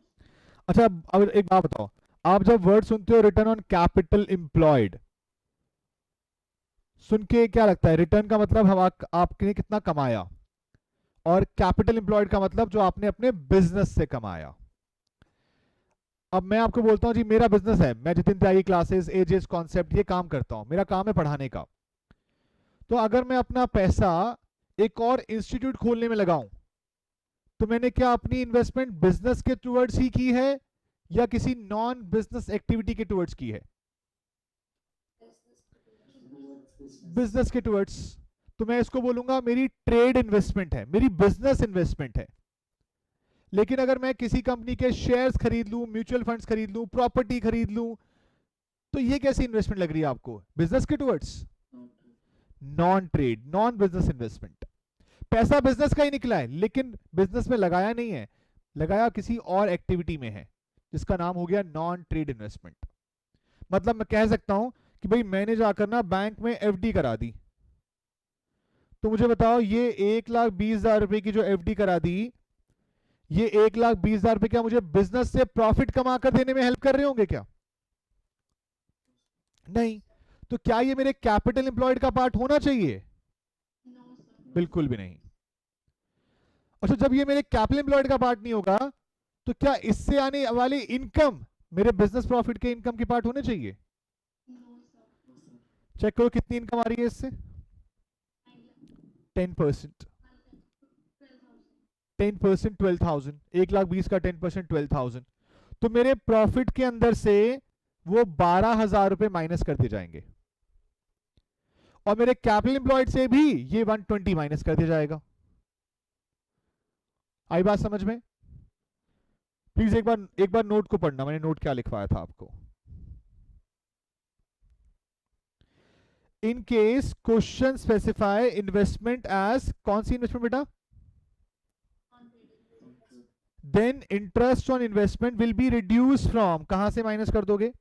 अच्छा अब एक बात बताओ, आप जब वर्ड सुनते हो रिटर्न ऑन कैपिटल एम्प्लॉयड, सुन के क्या लगता है, रिटर्न का मतलब हम आपने कितना कमाया, और कैपिटल एम्प्लॉयड का मतलब जो आपने अपने बिजनेस से कमाया। अब मैं आपको बोलता हूँ जी मेरा बिजनेस है, मैं जितिन त्यागी क्लासेस, एजेस, कॉन्सेप्ट, ये काम करता हूँ, मेरा काम है पढ़ाने का। तो अगर मैं अपना पैसा एक और इंस्टीट्यूट खोलने में लगाऊं, तो मैंने क्या अपनी इन्वेस्टमेंट बिजनेस के टुवर्ड्स ही की है या किसी नॉन बिजनेस एक्टिविटी के टुवर्ड्स की है? बिजनेस के टुवर्ड्स। तो मैं इसको बोलूंगा मेरी ट्रेड इन्वेस्टमेंट है, मेरी बिजनेस इन्वेस्टमेंट है। लेकिन अगर मैं किसी कंपनी के शेयर्स खरीद लूं, म्यूचुअल फंड्स खरीद लूं, प्रॉपर्टी खरीद लूं, तो ये कैसी इन्वेस्टमेंट लग रही है आपको? बिजनेस के towards, non trade, non business investment. पैसा बिजनेस का ही निकला है लेकिन बिजनेस में लगाया नहीं है, लगाया किसी और एक्टिविटी में है, जिसका नाम हो गया नॉन ट्रेड इन्वेस्टमेंट। मतलब मैं कह सकता हूं कि भाई मैंने जाकर ना बैंक में एफडी करा दी, तो मुझे बताओ ये 1,20,000 रुपए की जो एफडी करा दी, ये 1,20,000 रुपए क्या मुझे बिजनेस से प्रॉफिट कमा कर देने में हेल्प कर रहे होंगे क्या? नहीं। तो क्या ये मेरे कैपिटल एम्प्लॉयड का पार्ट होना चाहिए? No, sir. बिल्कुल भी नहीं। अच्छा, जब ये मेरे कैपिटल एम्प्लॉयड का पार्ट नहीं होगा, तो क्या इससे आने वाली इनकम मेरे बिजनेस प्रॉफिट के इनकम के पार्ट होने चाहिए? No, sir. चेक करो कितनी इनकम आ रही है इससे। 10%। 12,000. 10% 12,000, 1,20,000 का 10% 12,000। तो मेरे प्रॉफिट के अंदर से वो 12,000 रुपए माइनस करते जाएंगे, और मेरे कैपिटल एम्प्लॉयड से भी ये 120 माइनस कर दिया जाएगा। आई बात समझ में? प्लीज एक बार नोट को पढ़ना, मैंने नोट क्या लिखवाया था आपको। In case question specify investment as, कौन सी इन्वेस्टमेंट बेटा? Then interest on investment will be reduce from, कहां से माइनस कर दोगे?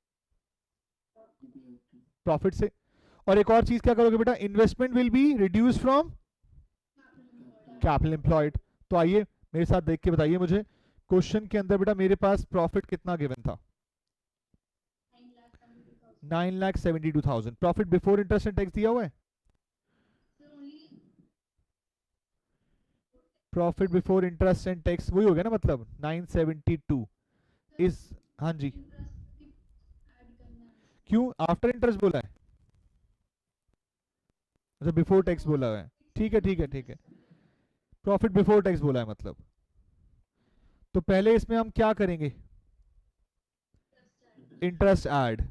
प्रॉफिट से। और एक और चीज क्या करोगे बेटा? Investment will be reduce from capital employed. तो आइए मेरे साथ देख के बताइए मुझे, क्वेश्चन के अंदर बेटा मेरे पास प्रॉफिट कितना गिवन था? 9,72,000। Profit before interest and tax दिया हुआ है? Profit before interest and tax वही हो गया ना, मतलब 972 इज, हाँ जी। क्यों आफ्टर इंटरेस्ट बोला है? अच्छा बिफोर टैक्स बोला है, ठीक है ठीक है ठीक है। प्रॉफिट बिफोर टैक्स बोला है मतलब। तो पहले इसमें हम क्या करेंगे? Interest add.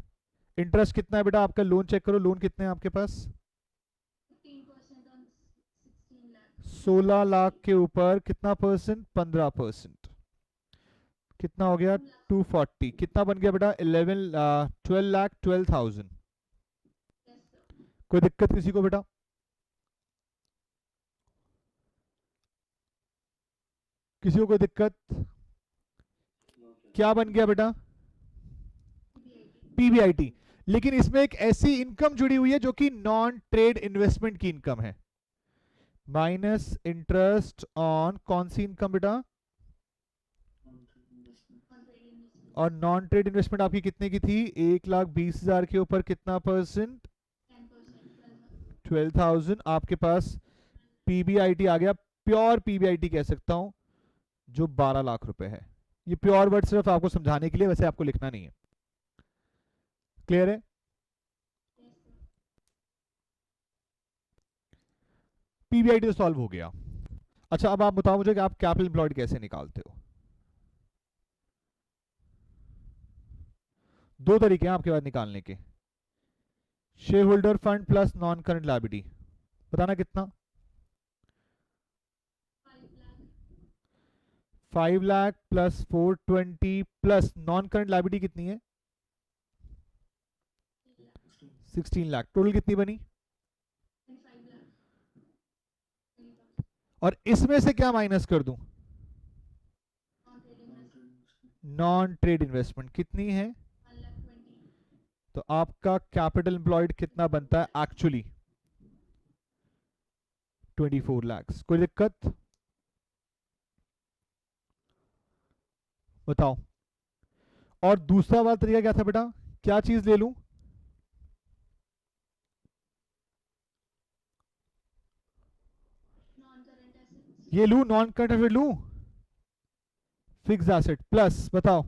इंटरेस्ट कितना है बेटा आपका? लोन चेक करो, लोन कितने हैं आपके पास? 15% on 16 lakh. 16 लाख के ऊपर कितना परसेंट? 15%। कितना हो गया? 240। कितना बन गया बेटा? 12,12,000। Yes, sir. कोई दिक्कत किसी को बेटा? किसी को कोई दिक्कत? क्या बन गया बेटा? पीबीआईटी। लेकिन इसमें एक ऐसी इनकम जुड़ी हुई है जो कि नॉन ट्रेड इन्वेस्टमेंट की इनकम है, माइनस इंटरेस्ट ऑन, कौन सी इनकम बेटा? और नॉन ट्रेड इन्वेस्टमेंट आपकी कितने की थी? 1,20,000 के ऊपर कितना परसेंट? 10%. 12,000। आपके पास पीबीआईटी आ गया, प्योर पीबीआईटी कह सकता हूं, जो 12 लाख रुपए है। ये प्योर वर्ड सिर्फ आपको समझाने के लिए, वैसे आपको लिखना नहीं है। क्लियर है? पीबीआईटी तो सॉल्व हो गया। अच्छा अब आप बताओ मुझे कि आप कैपिटल एम्प्लॉयड कैसे निकालते हो? दो तरीके हैं आपके पास निकालने के। Share holder fund plus non current liability, बताना कितना? 5 lakh. 5 lakh plus 420 plus non current liability कितनी है? 16 लाख। टोटल कितनी बनी? 5 lakh. और इसमें से क्या माइनस कर दूं? Non-trading investment. Non trade investment कितनी है? 1,20,000. तो आपका कैपिटल एम्प्लॉयड कितना बनता है एक्चुअली? 24 लाख। कोई दिक्कत? बताओ। और दूसरा वाला तरीका क्या था बेटा? क्या चीज ले लूं? Non-current assets. ये लूं, नॉन करंट एसेट लूं, फिक्स एसेट प्लस, बताओ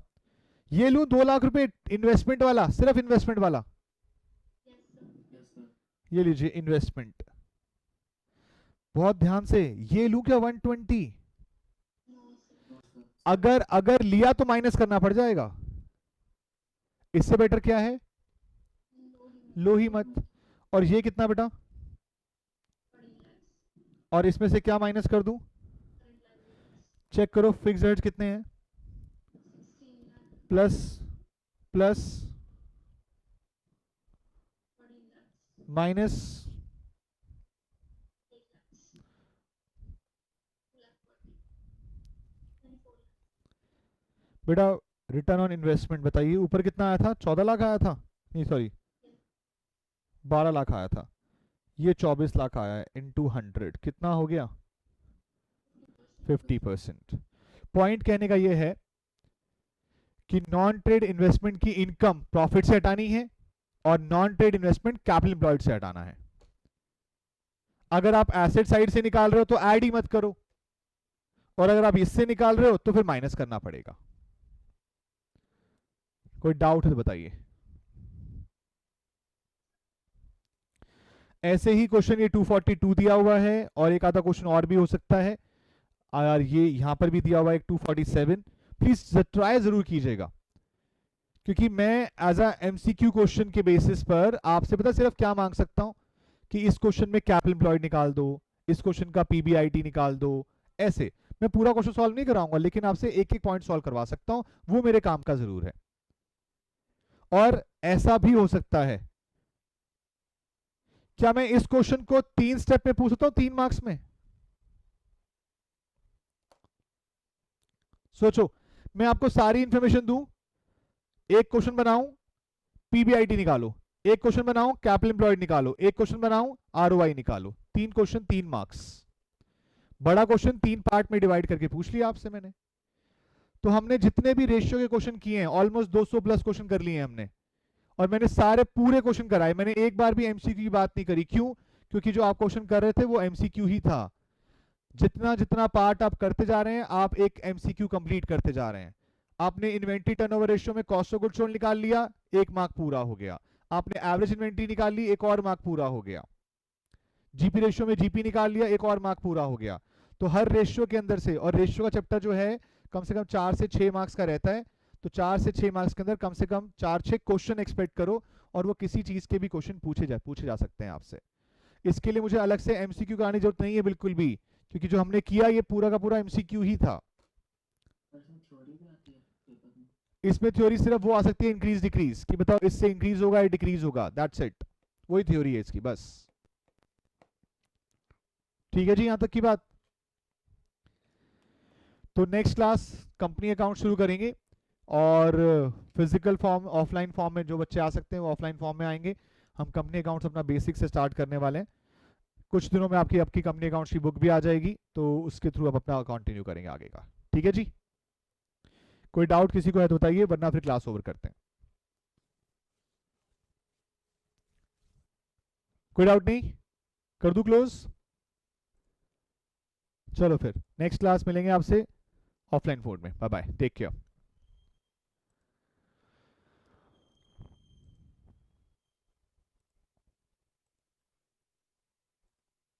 ये लूं 2 लाख रुपए इन्वेस्टमेंट वाला, सिर्फ इन्वेस्टमेंट वाला, Yes, sir. Yes, sir. ये लीजिए इन्वेस्टमेंट। बहुत ध्यान से, ये लूं क्या 120? No, sir. No, sir. अगर अगर लिया तो माइनस करना पड़ जाएगा, इससे बेटर क्या है, No, लो ही मत। और ये कितना बेटा, 40 lakhs. और इसमें से क्या माइनस कर दूं, Current liabilities. चेक करो फिक्स्ड हेड्स कितने हैं, 16 lakh. Plus plus 14 lakhs. Minus 8 lakhs. 2 lakh 40. 24 lakhs. बेटा रिटर्न ऑन इन्वेस्टमेंट बताइए, ऊपर कितना आया था, 14 लाख आया था, नहीं सॉरी 12 लाख आया था, ये 24 लाख आया है इनटू 100, कितना हो गया 50%। पॉइंट कहने का ये है कि नॉन ट्रेड इन्वेस्टमेंट की इनकम प्रॉफिट से हटानी है और non trade investment capital employed से हटाना है। अगर आप एसेट साइड से निकाल रहे हो तो ऐड ही मत करो, और अगर आप इससे निकाल रहे हो तो फिर माइनस करना पड़ेगा। कोई डाउट है तो बताइए। ऐसे ही क्वेश्चन ये 242 दिया हुआ है, और एक आधा क्वेश्चन और भी हो सकता है, और ये यहां पर भी दिया हुआ है 247। प्लीज ट्राई जरूर कीजिएगा, क्योंकि मैं एज अ एमसीक्यू क्वेश्चन के बेसिस पर आपसे पता सिर्फ क्या मांग सकता हूं कि इस क्वेश्चन में कैपिटल एम्प्लॉयड निकाल दो, इस क्वेश्चन का पीबीआईटी निकाल दो। ऐसे मैं पूरा क्वेश्चन सॉल्व नहीं कराऊंगा, लेकिन आपसे एक एक पॉइंट सॉल्व करवा सकता हूं, वो मेरे काम का जरूर है। और ऐसा भी हो सकता है, क्या मैं इस क्वेश्चन को 3 स्टेप में पूछ सकता हूं 3 मार्क्स में? सोचो, मैं आपको सारी इंफॉर्मेशन दूं, एक क्वेश्चन बनाऊं पीबीआईटी निकालो, एक क्वेश्चन बनाऊं कैपिटल एम्प्लॉयड निकालो, एक क्वेश्चन बनाऊं आरओआई निकालो, 3 क्वेश्चन 3 मार्क्स। बड़ा क्वेश्चन 3 पार्ट में डिवाइड करके पूछ लिया आपसे मैंने। तो हमने जितने भी रेशियो के क्वेश्चन किए हैं, ऑलमोस्ट 200 प्लस क्वेश्चन कर लिए हैं हमने, और मैंने सारे पूरे क्वेश्चन कराए, मैंने एक बार भी एमसीक्यू की बात नहीं करी। क्यों? क्योंकि जो आप क्वेश्चन कर रहे थे वो एमसीक्यू ही था। जितना जितना पार्ट आप करते जा रहे हैं, आप एक एमसीक्यू कंप्लीट करते जा रहे हैं। आपने इन्वेंट्री टर्नओवर रेशियो में कॉस्ट ऑफ गुड्स सोल्ड निकाल लिया, 1 मार्क पूरा हो गया। आपने एवरेज इन्वेंट्री निकाल ली, 1 और मार्क पूरा हो गया। जीपी रेशियो में जीपी निकाल लिया, 1 और मार्क पूरा हो गया। तो हर रेशियो के अंदर से, और रेशियो का चैप्टर जो है कम से कम 4 से 6 मार्क्स का रहता है, तो 4 से 6 मार्क्स के अंदर कम से कम 4-6 क्वेश्चन एक्सपेक्ट करो, और वो किसी चीज के भी क्वेश्चन पूछे जा सकते हैं आपसे। इसके लिए मुझे अलग से एमसीक्यू कराने की जरूरत नहीं है बिल्कुल भी, क्योंकि जो हमने किया ये पूरा का पूरा एमसीक्यू ही था। सर इसमें थ्योरी भी आती है पेपर में। इसमें थ्योरी सिर्फ वो आ सकती है इंक्रीज डिक्रीज, कि बताओ इससे इंक्रीज होगा या डिक्रीज होगा, दैट्स इट, वही थ्योरी है इसकी बस। ठीक है जी, यहां तक की बात। तो नेक्स्ट क्लास कंपनी अकाउंट शुरू करेंगे, और फिजिकल फॉर्म ऑफलाइन फॉर्म में जो बच्चे आ सकते हैं वो ऑफलाइन फॉर्म में आएंगे। हम कंपनी अकाउंट्स अपना बेसिक से स्टार्ट करने वाले हैं। कुछ दिनों में आपकी कंपनी अकाउंट्स की बुक भी आ जाएगी, तो उसके थ्रू आप अपना कंटिन्यू करेंगे आगे का। ठीक है जी, कोई डाउट किसी को है तो बताइए, वरना फिर क्लास ओवर करते हैं। कोई डाउट नहीं, कर दूं क्लोज? चलो फिर नेक्स्ट क्लास मिलेंगे आपसे ऑफलाइन फोन में। Bye bye, take care.